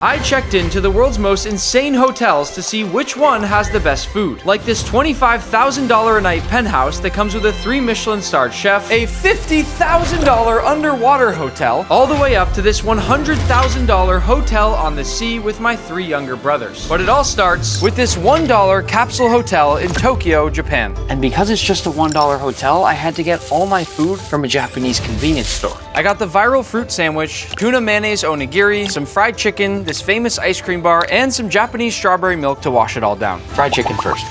I checked into the world's most insane hotels to see which one has the best food. Like this $25,000 a night penthouse that comes with a 3 Michelin starred chef, a $50,000 underwater hotel, all the way up to this $100,000 hotel on the sea with my 3 younger brothers. But it all starts with this $1 capsule hotel in Tokyo, Japan. And because it's just a $1 hotel, I had to get all my food from a Japanese convenience store. I got the viral fruit sandwich, tuna mayonnaise onigiri, some fried chicken, this famous ice cream bar, and some Japanese strawberry milk to wash it all down. Fried chicken first.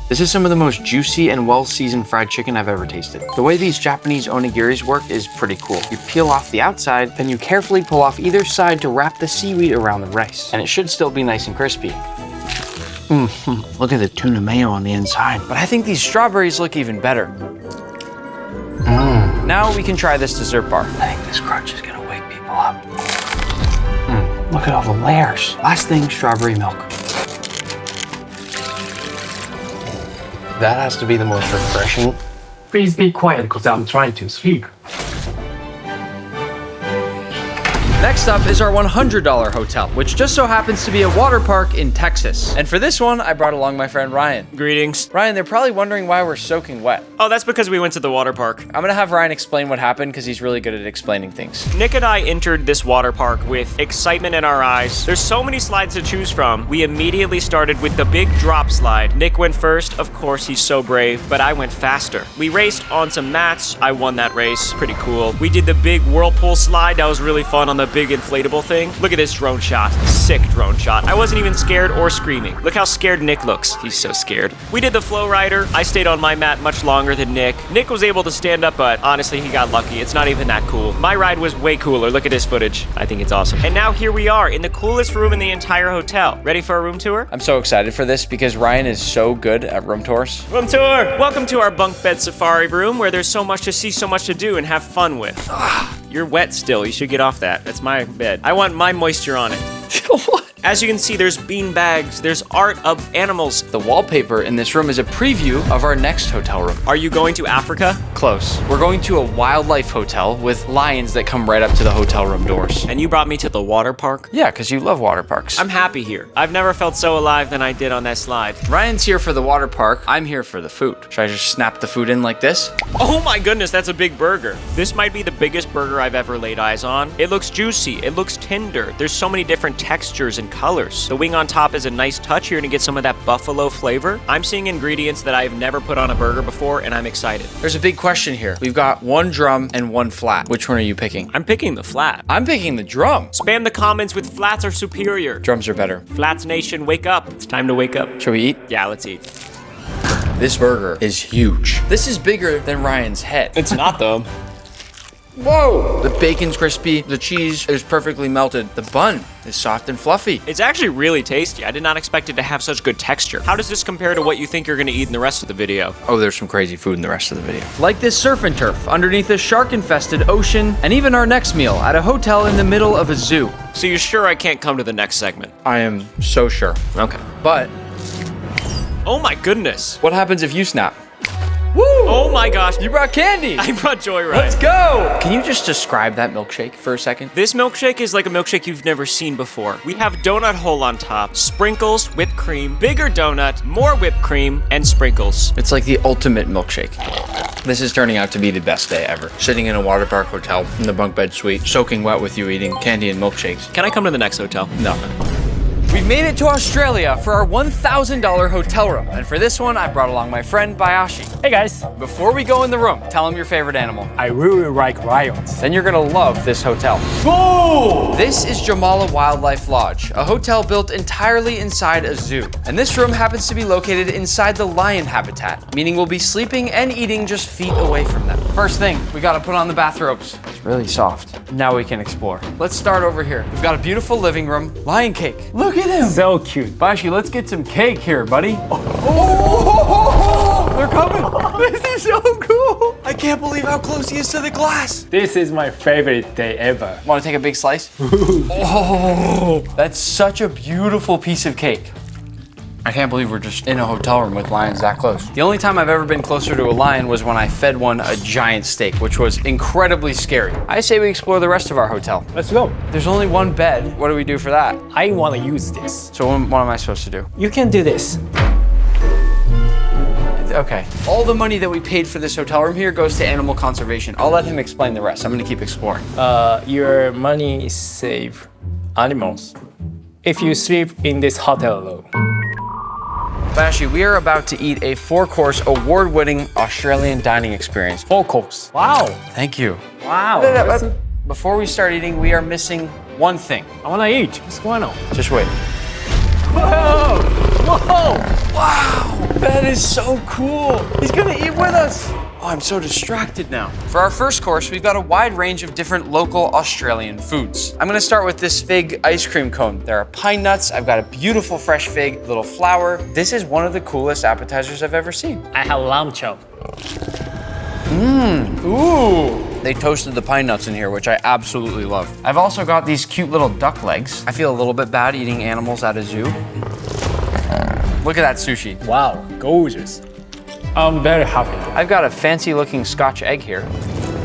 This is some of the most juicy and well-seasoned fried chicken I've ever tasted. The way these Japanese onigiris work is pretty cool. You peel off the outside, then you carefully pull off either side to wrap the seaweed around the rice. And it should still be nice and crispy. Look at the tuna mayo on the inside. But I think these strawberries look even better. Now we can try this dessert bar. I think this crunch is gonna wake people up. Look at all the layers. Last thing, strawberry milk. That has to be the most refreshing. Please be quiet because I'm trying to sleep. Next up is our $100 hotel, which just so happens to be a water park in Texas. And for this one, I brought along my friend Ryan. Greetings. Ryan, they're probably wondering why we're soaking wet. Oh, that's because we went to the water park. I'm gonna have Ryan explain what happened because he's really good at explaining things. Nick and I entered this water park with excitement in our eyes. There's so many slides to choose from. We immediately started with the big drop slide. Nick went first. Of course, he's so brave, but I went faster. We raced on some mats. I won that race. Pretty cool. We did the big whirlpool slide. That was really fun on the big inflatable thing. Look at this drone shot. Sick drone shot. I wasn't even scared or screaming. Look how scared Nick looks. He's so scared. We did the flow rider. I stayed on my mat much longer than Nick. Nick was able to stand up, but honestly, he got lucky. It's not even that cool. My ride was way cooler. Look at this footage. I think it's awesome. And now here we are in the coolest room in the entire hotel. Ready for a room tour? I'm so excited for this because Ryan is so good at room tours. Room tour! Welcome to our bunk bed safari room where there's so much to see, so much to do, and have fun with. You're wet still. You should get off that. That's my bed. I want my moisture on it. What? As you can see, there's bean bags. There's art of animals. The wallpaper in this room is a preview of our next hotel room. Are you going to Africa? Close. We're going to a wildlife hotel with lions that come right up to the hotel room doors. And you brought me to the water park? Yeah, because you love water parks. I'm happy here. I've never felt so alive than I did on that slide. Ryan's here for the water park. I'm here for the food. Should I just snap the food in like this? Oh my goodness, that's a big burger. This might be the biggest burger I've ever laid eyes on. It looks juicy. It looks tender. There's so many different textures and colors. The wing on top is a nice touch. You're gonna get some of that buffalo flavor. I'm seeing ingredients that I've never put on a burger before, and I'm excited. There's a big question here. We've got one drum and one flat. Which one are you picking? I'm picking the flat. I'm picking the drum. Spam the comments with flats are superior. Drums are better. Flats Nation, wake up. It's time to wake up. Should we eat? Yeah, let's eat. This burger is huge. This is bigger than Ryan's head. It's not though. Whoa! The bacon's crispy, the cheese is perfectly melted, the bun is soft and fluffy. It's actually really tasty. I did not expect it to have such good texture. How does this compare to what you think you're gonna eat in the rest of the video? Oh, there's some crazy food in the rest of the video. Like this surf and turf underneath a shark-infested ocean, and even our next meal at a hotel in the middle of a zoo. So you're sure I can't come to the next segment? I am so sure. Okay. But Oh my goodness. what happens if you snap? Woo! Oh my gosh. You brought candy! I brought Joyride. Let's go! Can you just describe that milkshake for a second? This milkshake is like a milkshake you've never seen before. We have donut hole on top, sprinkles, whipped cream, bigger donut, more whipped cream, and sprinkles. It's like the ultimate milkshake. This is turning out to be the best day ever. Sitting in a water park hotel in the bunk bed suite, soaking wet with you eating candy and milkshakes. Can I come to the next hotel? No. We've made it to Australia for our $1,000 hotel room. And for this one, I brought along my friend Bayashi. Hey guys, Before we go in the room, tell him your favorite animal. I really like lions. Then you're gonna love this hotel. Whoa! This is Jamala Wildlife Lodge, a hotel built entirely inside a zoo. And this room happens to be located inside the lion habitat, meaning we'll be sleeping and eating just feet away from them. First thing, we gotta put on the bathrobes. It's really soft. Now we can explore. Let's start over here. We've got a beautiful living room, lion cake. Look at him. So cute. Bayashi, let's get some cake here, buddy. Oh, they're coming. This is so cool. I can't believe how close he is to the glass. This is my favorite day ever. Want to take a big slice? Oh, that's such a beautiful piece of cake. I can't believe we're just in a hotel room with lions that close. The only time I've ever been closer to a lion was when I fed one a giant steak, which was incredibly scary. I say we explore the rest of our hotel. Let's go. There's only one bed. What do we do for that? I want to use this. So what am I supposed to do? You can do this. Okay. All the money that we paid for this hotel room here goes to animal conservation. I'll let him explain the rest. I'm gonna keep exploring. Your money is save animals if you sleep in this hotel alone. Bashi, we are about to eat a 4-course award-winning Australian dining experience. 4 course. Wow. Thank you. Wow. Before we start eating, we are missing one thing. I want to eat. What's going on? Just wait. Whoa! Whoa! Wow, that is so cool. He's gonna eat with us. Oh, I'm so distracted now. For our first course, we've got a wide range of different local Australian foods. I'm gonna start with this fig ice cream cone. There are pine nuts, I've got a beautiful fresh fig, little flower. This is one of the coolest appetizers I've ever seen. I have lamb chop. Ooh. They toasted the pine nuts in here, which I absolutely love. I've also got these cute little duck legs. I feel a little bit bad eating animals at a zoo. Look at that sushi. Wow, gorgeous. I'm very happy. I've got a fancy looking Scotch egg here.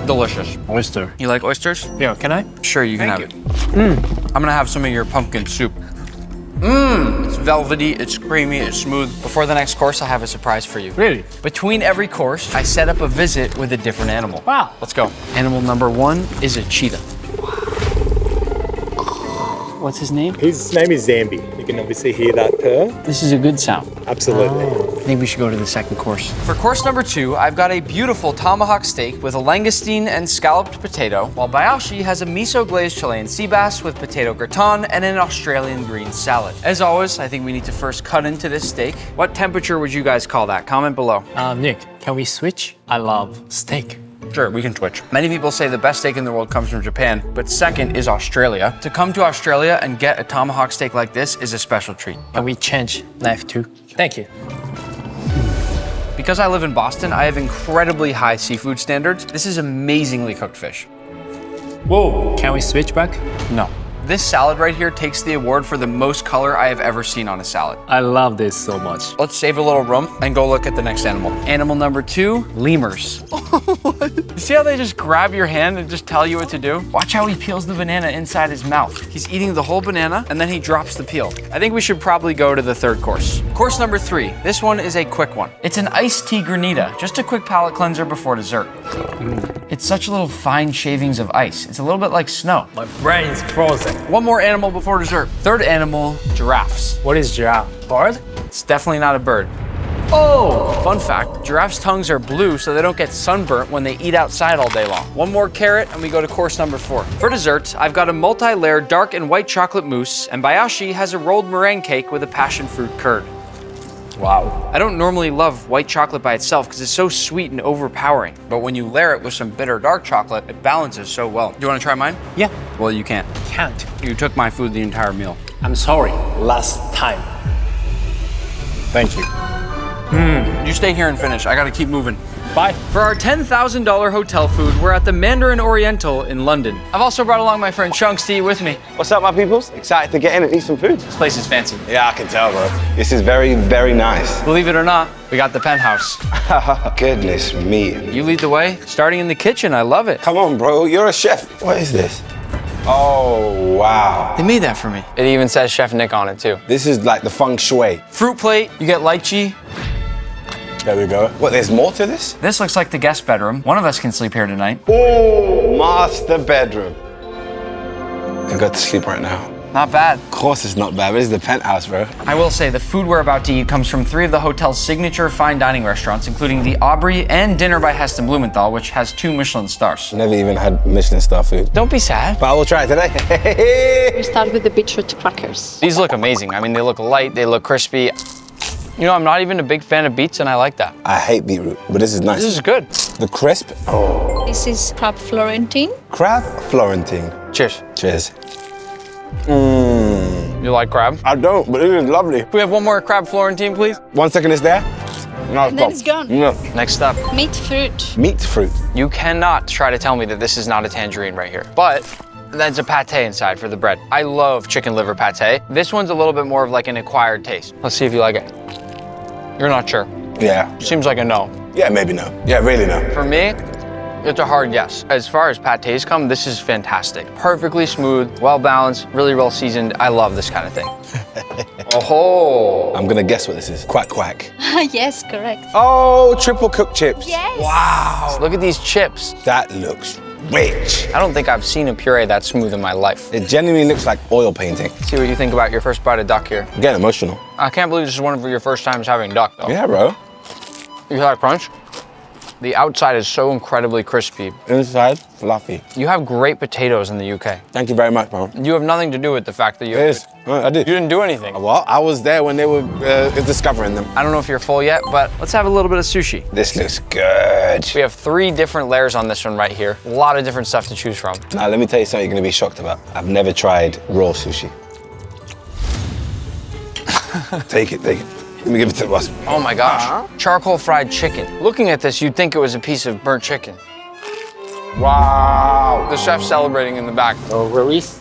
Delicious. Oyster. You like oysters? Yeah, can I? Sure, you can Thank have it. I'm gonna have some of your pumpkin soup. It's velvety, it's creamy, it's smooth. Before the next course, I have a surprise for you. Really? Between every course, I set up a visit with a different animal. Wow. Let's go. Animal number 1 is a cheetah. What's his name? His name is Zambi. You can obviously hear that purr. This is a good sound. Absolutely. I think we should go to the second course. For course number 2, I've got a beautiful tomahawk steak with a langoustine and scalloped potato, while Bayashi has a miso glazed Chilean sea bass with potato gratin and an Australian green salad. As always, I think we need to first cut into this steak. What temperature would you guys call that? Comment below. Nick, can we switch? I love steak. Sure, we can switch. Many people say the best steak in the world comes from Japan, but second is Australia. To come to Australia and get a tomahawk steak like this is a special treat. Can we change knife too? Thank you. Because I live in Boston, I have incredibly high seafood standards. This is amazingly cooked fish. Whoa, can we switch back? No. This salad right here takes the award for the most color I have ever seen on a salad. I love this so much. Let's save a little room and go look at the next animal. Animal number 2, lemurs. You see how they just grab your hand and just tell you what to do? Watch how he peels the banana inside his mouth. He's eating the whole banana and then he drops the peel. I think we should probably go to the third course. Course number 3. This one is a quick one. It's an iced tea granita, just a quick palate cleanser before dessert. It's such little fine shavings of ice. It's a little bit like snow. My brain is frozen. One more animal before dessert. Third animal, giraffes. What is giraffe? Bird? It's definitely not a bird. Oh! Fun fact, giraffes' tongues are blue so they don't get sunburnt when they eat outside all day long. One more carrot and we go to course number 4. For dessert, I've got a multi-layered dark and white chocolate mousse, and Bayashi has a rolled meringue cake with a passion fruit curd. Wow. I don't normally love white chocolate by itself because it's so sweet and overpowering, but when you layer it with some bitter dark chocolate, it balances so well. Do you want to try mine? Yeah. Well, you can't. Can't. You took my food the entire meal. I'm sorry. Last time. Thank you. You stay here and finish. I gotta keep moving. Bye. For our $10,000 hotel food, we're at the Mandarin Oriental in London. I've also brought along my friend Chunks to eat with me. What's up, my peoples? Excited to get in and eat some food. This place is fancy. Yeah, I can tell, bro. This is very, very nice. Believe it or not, we got the penthouse. Goodness me. You lead the way, starting in the kitchen. I love it. Come on, bro. You're a chef. What is this? Oh, wow. They made that for me. It even says Chef Nick on it too. This is like the feng shui. Fruit plate, you get lychee. There we go. What, there's more to this? This looks like the guest bedroom. One of us can sleep here tonight. Oh, master bedroom. I can go to sleep right now. Not bad. Of course it's not bad, but it's the penthouse, bro. I will say, the food we're about to eat comes from 3 of the hotel's signature fine dining restaurants, including the Aubrey and Dinner by Heston Blumenthal, which has 2 Michelin stars. Never even had Michelin star food. Don't be sad. But I will try it today. We start with the beetroot crackers. These look amazing. I mean, they look light, they look crispy. You know, I'm not even a big fan of beets, and I like that. I hate beetroot, but this is nice. This is good. The crisp. Oh. This is crab Florentine. Crab Florentine. Cheers. Cheers. You like crab? I don't, but it is lovely. Can we have one more crab Florentine, please? 1 second, it's there. No, And then it's gone. No. Next up. Meat fruit. Meat fruit. You cannot try to tell me that this is not a tangerine right here. But there's a pate inside for the bread. I love chicken liver pate. This one's a little bit more of like an acquired taste. Let's see if you like it. You're not sure. Yeah. Seems like a no. Yeah, maybe no. Yeah, really no. For me, it's a hard yes. As far as pâtés come, this is fantastic. Perfectly smooth, well balanced, really well seasoned. I love this kind of thing. Oh. I'm gonna guess what this is. Quack quack. Yes, correct. Oh, triple cooked chips. Yes. Wow. Look at these chips. That looks rich. I don't think I've seen a puree that smooth in my life. It genuinely looks like oil painting. See what you think about your first bite of duck here. I'm getting emotional. I can't believe this is one of your first times having duck, though. Yeah, bro. You hear that crunch? The outside is so incredibly crispy. Inside, fluffy. You have great potatoes in the UK. Thank you very much, bro. You have nothing to do with the fact that you... It is. I did. You didn't do anything. Well, I was there when they were discovering them. I don't know if you're full yet, but Let's have a little bit of sushi. This looks good. we have 3 different layers on this one right here. A lot of different stuff to choose from. Now, let me tell you something you're gonna be shocked about. I've never tried raw sushi. Take it, take it. Let me give it to the boss. Oh my gosh. Charcoal fried chicken. Looking at this, you'd think it was a piece of burnt chicken. Wow. The chef's celebrating in the back. No worries.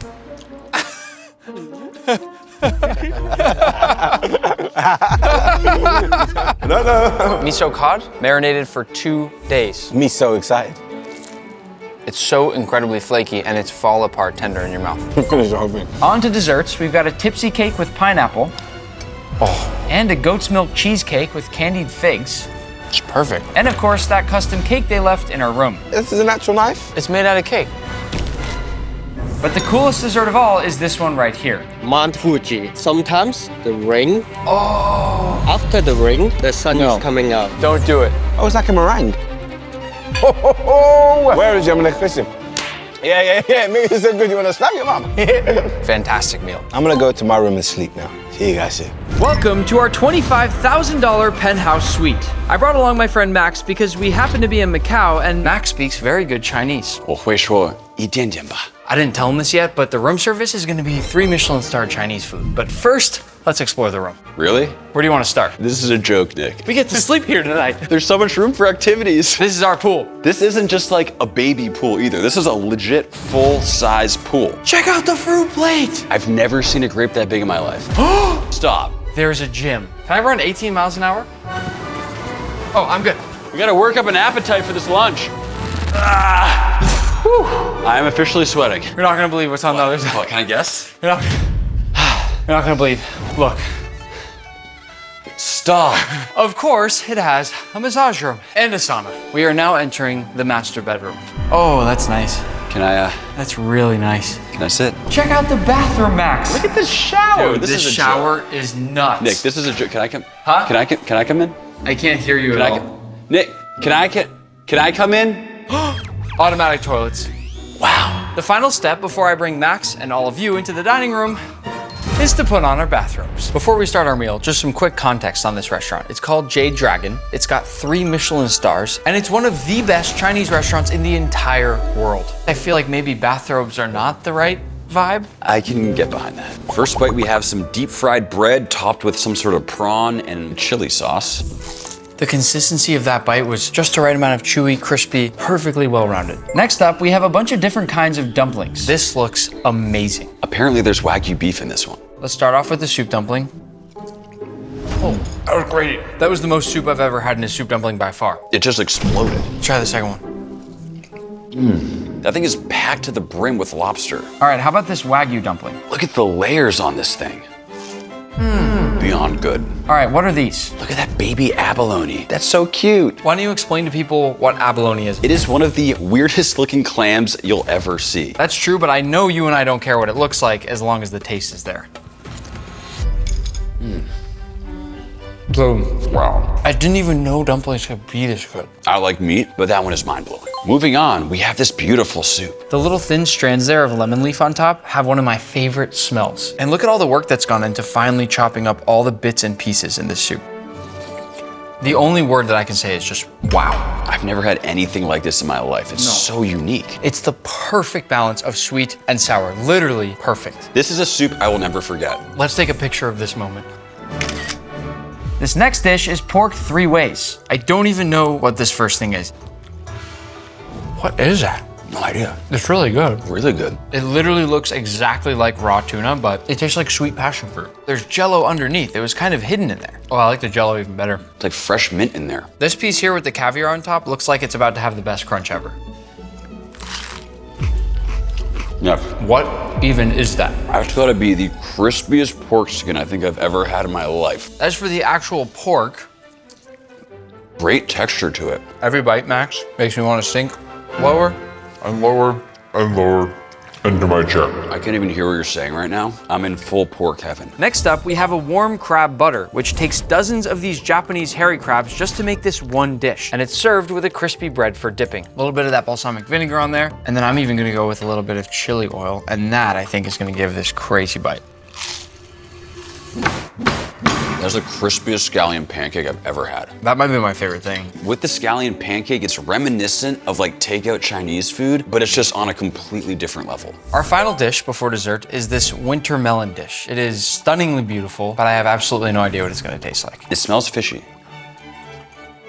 Miso cod, marinated for 2 days. Me so excited. It's so incredibly flaky and it's fall apart tender in your mouth. Finish the whole thing. On to desserts, we've got a tipsy cake with pineapple. And a goat's milk cheesecake with candied figs. It's perfect. And of course, that custom cake they left in our room. This is a natural knife. It's made out of cake. But the coolest dessert of all is this one right here. Mount Fuji. Sometimes the rain. Oh. After the rain, the sun is coming out. Don't do it. Oh, it's like a meringue. Where is your Christian? Yeah. Maybe it's so good you want to slap your mom. Fantastic meal. I'm gonna go to my room and sleep now. See you guys soon. Welcome to our $25,000 penthouse suite. I brought along my friend Max because we happen to be in Macau and Max speaks very good Chinese. 我会说一点点吧。 I didn't tell him this yet, but the room service is gonna be 3 Michelin-starred Chinese food. But first, let's explore the room. Really? Where do you want to start? This is a joke, Nick. we get to sleep here tonight. There's so much room for activities. This is our pool. This isn't just like a baby pool either. This is a legit full-size pool. Check out the fruit plate. I've never seen a grape that big in my life. Stop. There's a gym. Can I run 18 miles an hour? Oh, I'm good. We gotta work up an appetite for this lunch. I am officially sweating. You're not gonna believe what's on the other side. What, can I guess? You're not gonna believe. Look. Stop. Of course, it has a massage room and a sauna. We are now entering the master bedroom. Oh, that's nice. Can I That's really nice. sit? Check out the bathroom, Max. Look at this shower. Dude, this is a shower is nuts. Nick, this is a joke. Can I come? Huh? Can I come in? I can't hear you Can at I? all. Nick, can I come in? Automatic toilets. Wow. The final step before I bring Max and all of you into the dining room is to put on our bathrobes. Before we start our meal, just some quick context on this restaurant. It's called Jade Dragon. It's got 3 Michelin stars, and it's one of the best Chinese restaurants in the entire world. I feel like maybe bathrobes are not the right vibe. I can get behind that. First bite, we have some deep fried bread topped with some sort of prawn and chili sauce. The consistency of that bite was just the right amount of chewy, crispy, perfectly well-rounded. Next up, we have a bunch of different kinds of dumplings. This looks amazing. Apparently there's Wagyu beef in this one. Let's start off with the soup dumpling. Oh, that was great. That was the most soup I've ever had in a soup dumpling by far. It just exploded. Try the second one. That thing is packed to the brim with lobster. All right, how about this Wagyu dumpling? Look at the layers on this thing. Beyond good. All right, what are these? Look at that baby abalone. That's so cute. Why don't you explain to people what abalone is? It is one of the weirdest looking clams you'll ever see. That's true, but I know you and I don't care what it looks like as long as the taste is there. Boom. Wow. I didn't even know dumplings could be this good. I like meat, but that one is mind blowing. Moving on, we have this beautiful soup. The little thin strands there of lemon leaf on top have one of my favorite smells. And look at all the work that's gone into finally chopping up all the bits and pieces in this soup. The only word that I can say is just wow. I've never had anything like this in my life. It's so unique. It's the perfect balance of sweet and sour, literally perfect. This is a soup I will never forget. Let's take a picture of this moment. This next dish is pork 3 ways. I don't even know what this first thing is. What is that? No idea. It's really good. Really good. It literally looks exactly like raw tuna, but it tastes like sweet passion fruit. There's Jell-O underneath. It was kind of hidden in there. Oh, I like the Jell-O even better. It's like fresh mint in there. This piece here with the caviar on top looks like it's about to have the best crunch ever. Yeah. What even is that? That's gotta be the crispiest pork skin I think I've ever had in my life. As for the actual pork, Great texture to it. every bite, Max, makes me want to sink lower and lower and lower into my chair. I can't even hear what you're saying right now. I'm in full pork heaven. Next up, we have a warm crab butter, which takes dozens of these Japanese hairy crabs just to make this one dish. And it's served with a crispy bread for dipping. A little bit of that balsamic vinegar on there, and then I'm even gonna go with a little bit of chili oil, and that I think is gonna give this crazy bite. That's the crispiest scallion pancake I've ever had. That might be my favorite thing. With the scallion pancake, it's reminiscent of like takeout Chinese food, but it's just on a completely different level. Our final dish before dessert is this winter melon dish. It is stunningly beautiful, but I have absolutely no idea what it's gonna taste like. It smells fishy.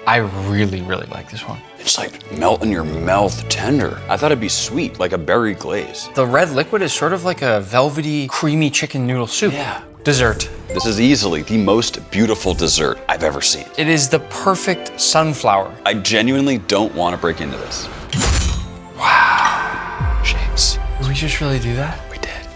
I really, really like this one. It's like melt in your mouth tender. I thought it'd be sweet, like a berry glaze. The red liquid is sort of like a velvety, creamy chicken noodle soup. Yeah. Dessert. This is easily the most beautiful dessert I've ever seen. It is the perfect sunflower. I genuinely don't want to break into this. James, did we just really do that? We did.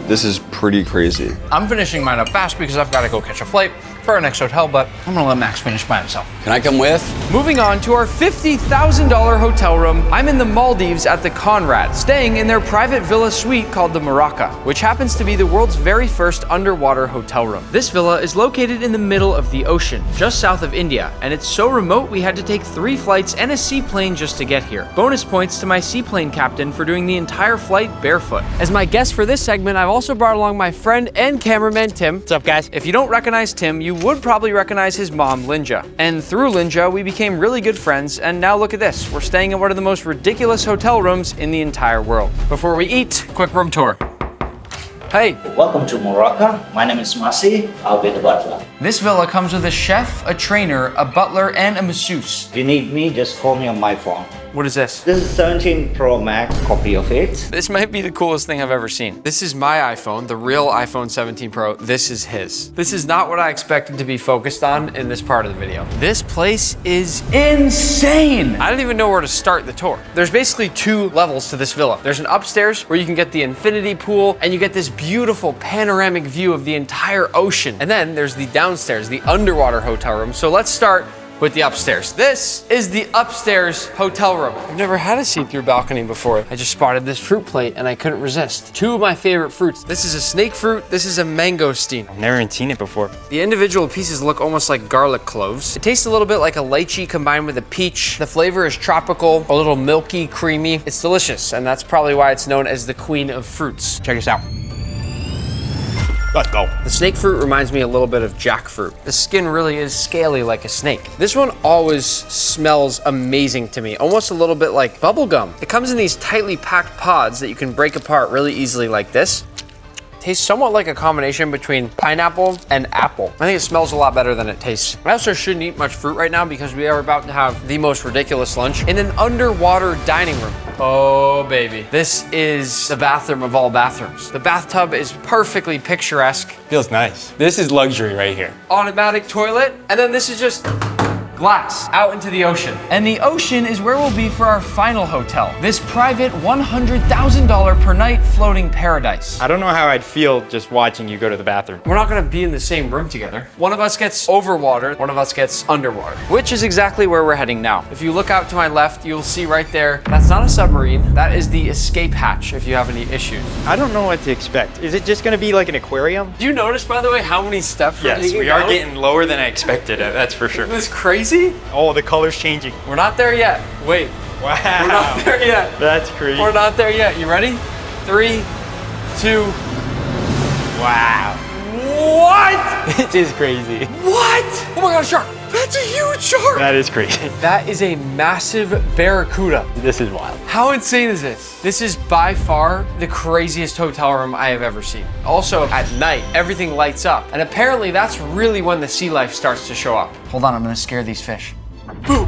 This is pretty crazy. I'm finishing mine up fast because I've got to go catch a flight for our next hotel, but I'm gonna let Max finish by himself. Can I come with? Moving on to our $50,000 hotel room, I'm in the Maldives at the Conrad, staying in their private villa suite called the Maraca, which happens to be the world's very first underwater hotel room. This villa is located in the middle of the ocean, just south of India, and it's so remote we had to take 3 flights and a seaplane just to get here. Bonus points to my seaplane captain for doing the entire flight barefoot. As my guest for this segment, I've also brought along my friend and cameraman, Tim. What's up, guys? If you don't recognize Tim, you would probably recognize his mom, Linja. And through Linja, we became really good friends, and now look at this. We're staying in one of the most ridiculous hotel rooms in the entire world. Before we eat, quick room tour. Hey, Welcome to Morocco. My name is Masi. I'll be the butler. This villa comes with a chef, a trainer, a butler, and a masseuse. If you need me, just call me on my phone. what is this? This is 17 Pro Max copy of it. This might be the coolest thing I've ever seen. This is my iPhone, the real iPhone 17 Pro. This is his. This is not what I expected to be focused on in this part of the video. This place is insane. I don't even know where to start the tour. There's basically 2 levels to this villa. There's an upstairs where you can get the infinity pool and you get this beautiful panoramic view of the entire ocean. And then there's the downstairs, the underwater hotel room. So let's start with the upstairs. This is the upstairs hotel room. I've never had a see-through balcony before. I just spotted this fruit plate and I couldn't resist. 2 of my favorite fruits. This is a snake fruit, this is a mangosteen. I've never seen it before. The individual pieces look almost like garlic cloves. It tastes a little bit like a lychee combined with a peach. The flavor is tropical, a little milky, creamy. It's delicious, and that's probably why it's known as the queen of fruits. Check this out. Let's go. The snake fruit reminds me a little bit of jackfruit. The skin really is scaly like a snake. This one always smells amazing to me, almost a little bit like bubble gum. It comes in these tightly packed pods that you can break apart really easily like this. Tastes somewhat like a combination between pineapple and apple. I think it smells a lot better than it tastes. I also shouldn't eat much fruit right now because we are about to have the most ridiculous lunch in an underwater dining room. Oh baby. This is the bathroom of all bathrooms. The bathtub is perfectly picturesque. Feels nice. This is luxury right here. Automatic toilet, and then this is just glass out into the ocean. And the ocean is where we'll be for our final hotel. This private $100,000 per night floating paradise. I don't know how I'd feel just watching you go to the bathroom. We're not gonna be in the same room together. One of us gets overwater, one of us gets underwater, which is exactly where we're heading now. If you look out to my left, you'll see right there, that's not a submarine, that is the escape hatch if you have any issues. I don't know what to expect. Is it just gonna be like an aquarium? Do you notice, by the way, how many steps we're Yes, taking we are down? getting lower than I expected, that's for sure. Isn't this crazy? Oh, the color's changing. We're not there yet. Wait, Wow. we're not there yet. That's crazy. We're not there yet. You ready? 3, 2. Wow. What? It is crazy. What? Oh my god, a shark. That's a huge shark. That is crazy. That is a massive barracuda. This is wild. How insane is this? This is by far the craziest hotel room I have ever seen. Also, at night, everything lights up. And apparently that's really when the sea life starts to show up. Hold on, I'm gonna scare these fish. Boo!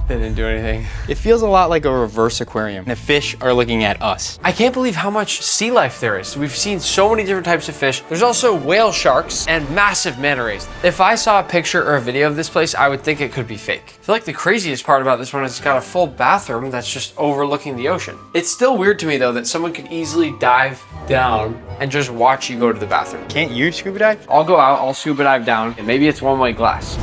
They didn't do anything. It feels a lot like a reverse aquarium. The fish are looking at us. I can't believe how much sea life there is. We've seen so many different types of fish. There's also whale sharks and massive manta rays. If I saw a picture or a video of this place, I would think it could be fake. I feel like the craziest part about this one is it's got a full bathroom that's just overlooking the ocean. It's still weird to me though that someone could easily dive down and just watch you go to the bathroom. Can't you scuba dive? I'll go out, I'll scuba dive down, and maybe it's one-way glass.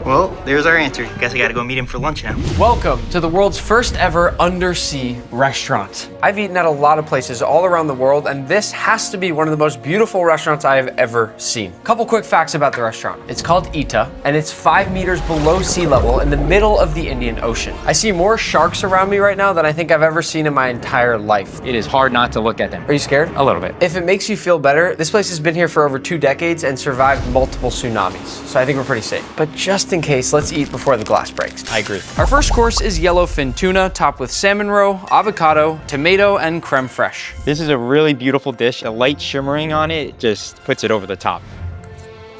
Well, there's our answer. Guess I gotta go meet him for lunch now. Welcome to the world's first ever undersea restaurant. I've eaten at a lot of places all around the world, and this has to be one of the most beautiful restaurants I have ever seen. Couple quick facts about the restaurant. It's called Ita, and it's 5 meters below sea level in the middle of the Indian Ocean. I see more sharks around me right now than I think I've ever seen in my entire life. It is hard not to look at them. Are you scared? A little bit. If it makes you feel better, this place has been here for over 2 decades and survived multiple tsunamis, so I think we're pretty safe. But just in case, let's eat before the glass breaks. I agree. Our first course is yellowfin tuna topped with salmon roe, avocado, tomato, and creme fraiche. This is a really beautiful dish. The light shimmering on it just puts it over the top.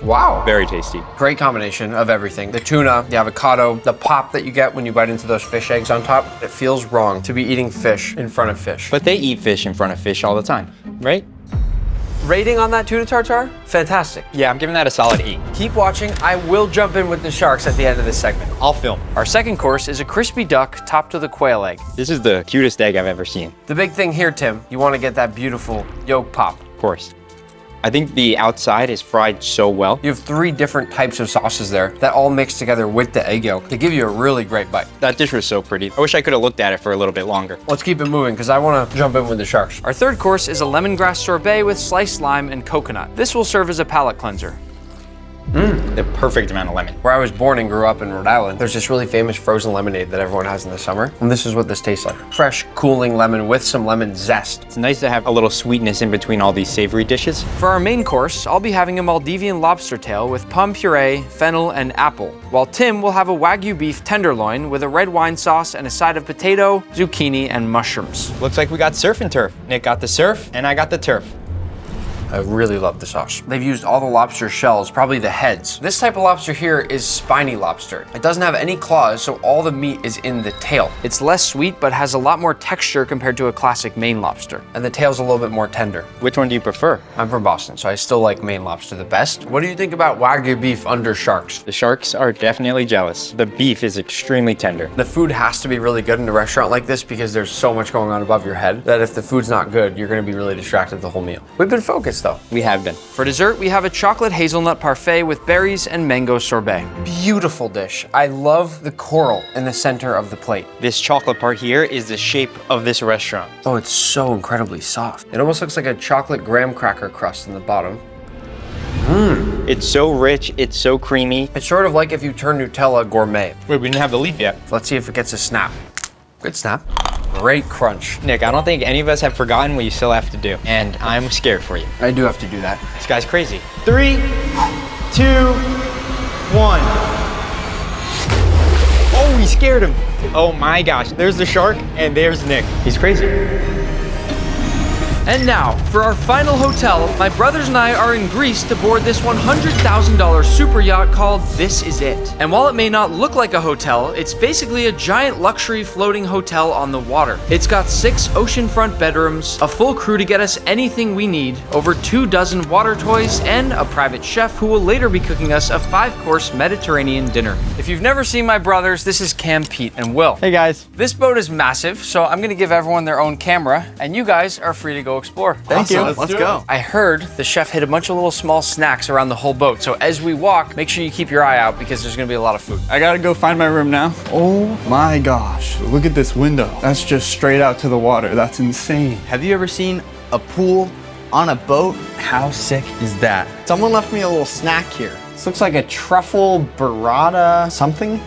Wow. Very tasty. Great combination of everything. The tuna, the avocado, the pop that you get when you bite into those fish eggs on top. It feels wrong to be eating fish in front of fish. But they eat fish in front of fish all the time, right? Rating on that tuna tartare? Fantastic. Yeah, I'm giving that a solid 8. Keep watching. I will jump in with the sharks at the end of this segment. I'll film. Our second course is a crispy duck topped with a quail egg. This is the cutest egg I've ever seen. The big thing here, Tim, you want to get that beautiful yolk pop. Of course. I think the outside is fried so well. You have 3 different types of sauces there that all mix together with the egg yolk to give you a really great bite. That dish was so pretty. I wish I could have looked at it for a little bit longer. Let's keep it moving because I want to jump in with the sharks. Our third course is a lemongrass sorbet with sliced lime and coconut. This will serve as a palate cleanser. The perfect amount of lemon. Where I was born and grew up in Rhode Island, there's this really famous frozen lemonade that everyone has in the summer. And this is what this tastes like. Fresh, cooling lemon with some lemon zest. It's nice to have a little sweetness in between all these savory dishes. For our main course, I'll be having a Maldivian lobster tail with plum puree, fennel, and apple, while Tim will have a Wagyu beef tenderloin with a red wine sauce and a side of potato, zucchini, and mushrooms. Looks like we got surf and turf. Nick got the surf, and I got the turf. I really love the sauce. They've used all the lobster shells, probably the heads. This type of lobster here is spiny lobster. It doesn't have any claws, so all the meat is in the tail. It's less sweet, but has a lot more texture compared to a classic Maine lobster. And the tail's a little bit more tender. Which one do you prefer? I'm from Boston, so I still like Maine lobster the best. What do you think about Wagyu beef under sharks? The sharks are definitely jealous. The beef is extremely tender. The food has to be really good in a restaurant like this because there's so much going on above your head that if the food's not good, you're gonna be really distracted the whole meal. We've been focused though. We have been. For dessert, we have a chocolate hazelnut parfait with berries and mango sorbet. Beautiful dish. I love the coral in the center of the plate. This chocolate part here is the shape of this restaurant. Oh, it's so incredibly soft. It almost looks like a chocolate graham cracker crust in the bottom. It's so rich, it's so creamy. It's sort of like if you turn Nutella gourmet. Wait, we didn't have the leaf yet. Let's see if it gets a snap. Good snap. Great crunch. Nick, I don't think any of us have forgotten what you still have to do, and I'm scared for you. I do have to do that. This guy's crazy. 3, 2, 1. Oh, he scared him. Oh my gosh, there's the shark, and there's Nick. He's crazy. And now, for our final hotel, my brothers and I are in Greece to board this $100,000 super yacht called This Is It. And while it may not look like a hotel, it's basically a giant luxury floating hotel on the water. It's got 6 oceanfront bedrooms, a full crew to get us anything we need, over 24 water toys, and a private chef who will later be cooking us a 5-course Mediterranean dinner. If you've never seen my brothers, this is Cam, Pete, and Will. Hey guys. This boat is massive, so I'm gonna give everyone their own camera, and you guys are free to go explore. Thank you. Let's go. I heard the chef hid a bunch of little small snacks around the whole boat, so as we walk, make sure you keep your eye out because there's gonna be a lot of food. I gotta go find my room now. Oh my gosh, look at this window. That's just straight out to the water. That's insane. Have you ever seen a pool on a boat? How sick is that? Someone left me a little snack here. This looks like a truffle burrata something.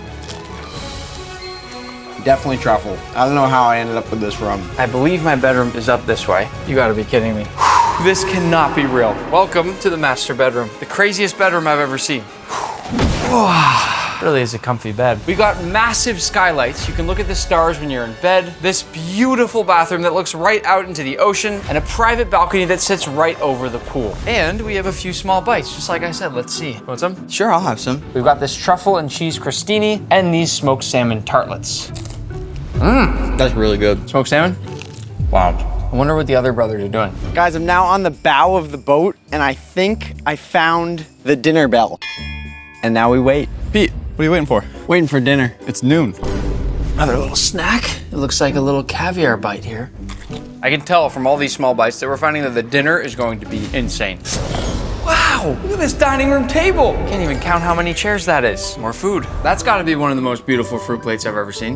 Definitely truffle. I don't know how I ended up with this rum. I believe my bedroom is up this way. You gotta be kidding me. This cannot be real. Welcome to the master bedroom, the craziest bedroom I've ever seen. Really is a comfy bed. We got massive skylights. You can look at the stars when you're in bed. This beautiful bathroom that looks right out into the ocean, and a private balcony that sits right over the pool. And we have a few small bites, just like I said. Let's see. Want some? Sure, I'll have some. We've got this truffle and cheese crostini and these smoked salmon tartlets. That's really good. Smoked salmon? Wow. I wonder what the other brothers are doing. Guys, I'm now on the bow of the boat, and I think I found the dinner bell. And now we wait. Pete, what are you waiting for? Waiting for dinner. It's noon. Another little snack. It looks like a little caviar bite here. I can tell from all these small bites that we're finding that the dinner is going to be insane. Wow, look at this dining room table. Can't even count how many chairs that is. More food. That's gotta be one of the most beautiful fruit plates I've ever seen.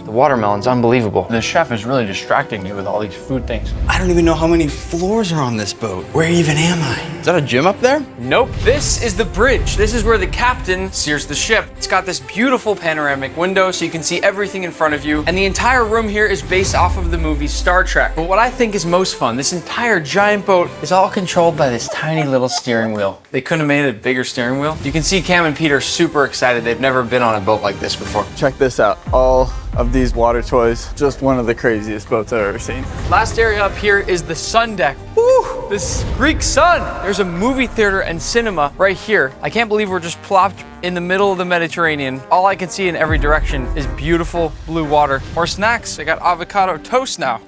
The watermelon's unbelievable. The chef is really distracting me with all these food things. I don't even know how many floors are on this boat. Where even am I? Is that a gym up there? Nope. This is the bridge. This is where the captain steers the ship. It's got this beautiful panoramic window so you can see everything in front of you. And the entire room here is based off of the movie Star Trek. But what I think is most fun, this entire giant boat is all controlled by this tiny little steering wheel. They couldn't have made a bigger steering wheel. You can see Cam and Peter super excited. They've never been on a boat like this before. Check this out. All of these water toys. Just one of the craziest boats I've ever seen. Last area up here is the sun deck. Woo! This Greek sun. There's a movie theater and cinema right here. I can't believe we're just plopped in the middle of the Mediterranean. All I can see in every direction is beautiful blue water. More snacks. I got avocado toast now.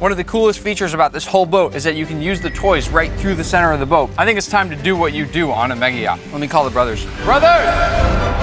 One of the coolest features about this whole boat is that you can use the toys right through the center of the boat. I think it's time to do what you do on a mega yacht. Let me call the brothers. Brothers!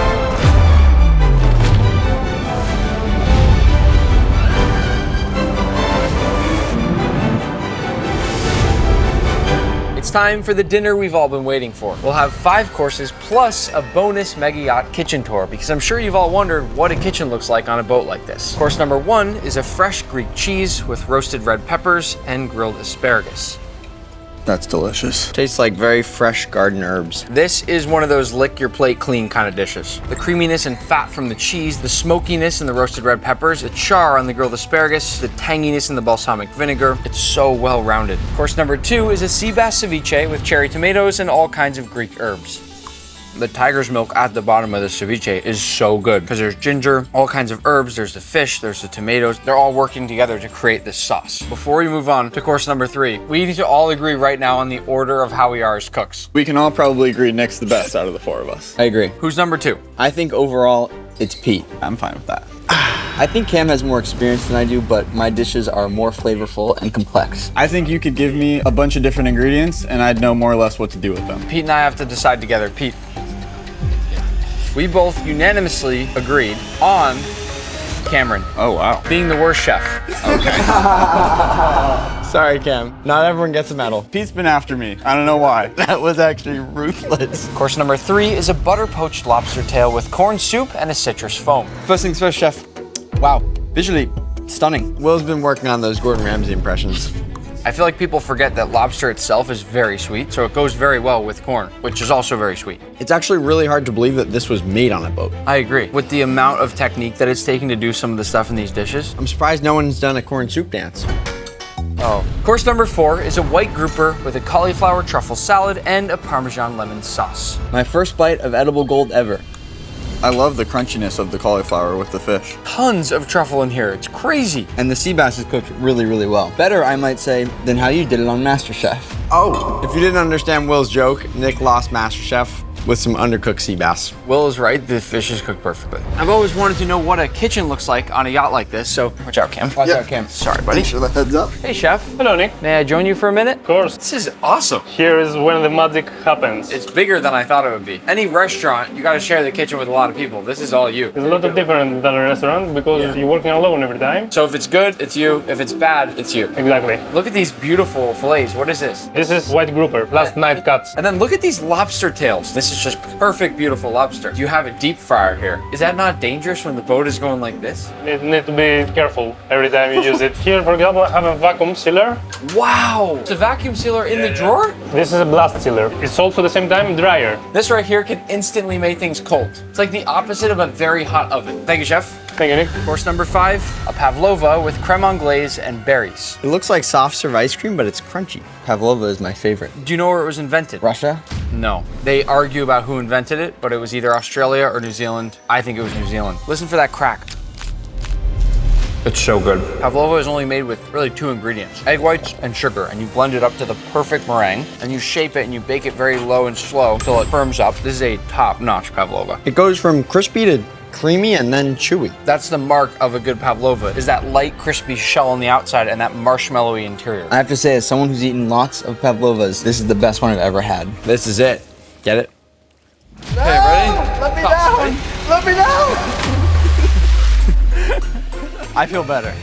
It's time for the dinner we've all been waiting for. We'll have 5 courses plus a bonus mega yacht kitchen tour because I'm sure you've all wondered what a kitchen looks like on a boat like this. Course number 1 is a fresh Greek cheese with roasted red peppers and grilled asparagus. That's delicious. Tastes like very fresh garden herbs. This is one of those lick your plate clean kind of dishes. The creaminess and fat from the cheese, the smokiness in the roasted red peppers, the char on the grilled asparagus, the tanginess in the balsamic vinegar. It's so well rounded. Course number 2 is a sea bass ceviche with cherry tomatoes and all kinds of Greek herbs. The tiger's milk at the bottom of the ceviche is so good because there's ginger, all kinds of herbs, there's the fish, there's the tomatoes. They're all working together to create this sauce. Before we move on to course number 3, we need to all agree right now on the order of how we are as cooks. We can all probably agree Nick's the best out of the 4 of us. I agree. Who's number 2? I think overall, it's Pete. I'm fine with that. I think Cam has more experience than I do, but my dishes are more flavorful and complex. I think you could give me a bunch of different ingredients and I'd know more or less what to do with them. Pete and I have to decide together. Pete, we both unanimously agreed on Cameron. Oh, wow. Being the worst chef. Okay. Sorry, Cam. Not everyone gets a medal. Pete's been after me. I don't know why. That was actually ruthless. Course number 3 is a butter poached lobster tail with corn soup and a citrus foam. First things first, chef. Wow, visually stunning. Will's been working on those Gordon Ramsay impressions. I feel like people forget that lobster itself is very sweet, so it goes very well with corn, which is also very sweet. It's actually really hard to believe that this was made on a boat. I agree. With the amount of technique that it's taking to do some of the stuff in these dishes. I'm surprised no one's done a corn soup dance. Oh. Course number 4 is a white grouper with a cauliflower truffle salad and a Parmesan lemon sauce. My first bite of edible gold ever. I love the crunchiness of the cauliflower with the fish. Tons of truffle in here. It's crazy. And the sea bass is cooked really, really well. Better, I might say, than how you did it on MasterChef. Oh, if you didn't understand Will's joke, Nick lost MasterChef with some undercooked sea bass. Will is right, the fish is cooked perfectly. I've always wanted to know what a kitchen looks like on a yacht like this, so watch out, Cam. Watch out, Cam. Sorry, buddy. Thanks for the heads up. Hey, chef. Hello, Nick. May I join you for a minute? Of course. This is awesome. Here is when the magic happens. It's bigger than I thought it would be. Any restaurant, you gotta share the kitchen with a lot of people. This is all you. It's a lot of different than a restaurant because you're working alone every time. So if it's good, it's you. If it's bad, it's you. Exactly. Look at these beautiful fillets. What is this? This is white grouper, last night cuts. And then look at these lobster tails. This is just perfect, beautiful lobster. You have a deep fryer here. Is that not dangerous when the boat is going like this? You need to be careful every time you use it. Here, for example, I have a vacuum sealer. Wow! It's a vacuum sealer in the drawer? This is a blast sealer. It's also at the same time dryer. This right here can instantly make things cold. It's like the opposite of a very hot oven. Thank you, chef. Thank you, Nick. Course number 5, a pavlova with creme anglaise and berries. It looks like soft serve ice cream, but it's crunchy. Pavlova is my favorite. Do you know where it was invented? Russia? No. They argue about who invented it, but it was either Australia or New Zealand. I think it was New Zealand. Listen for that crack. It's so good. Pavlova is only made with really 2 ingredients, egg whites and sugar, and you blend it up to the perfect meringue, and you shape it and you bake it very low and slow until it firms up. This is a top-notch pavlova. It goes from crispy to creamy and then chewy. That's the mark of a good pavlova, is that light, crispy shell on the outside and that marshmallowy interior. I have to say, as someone who's eaten lots of pavlovas, this is the best one I've ever had. This is it. Get it? Okay, ready? Let me down! Let me down! I feel better.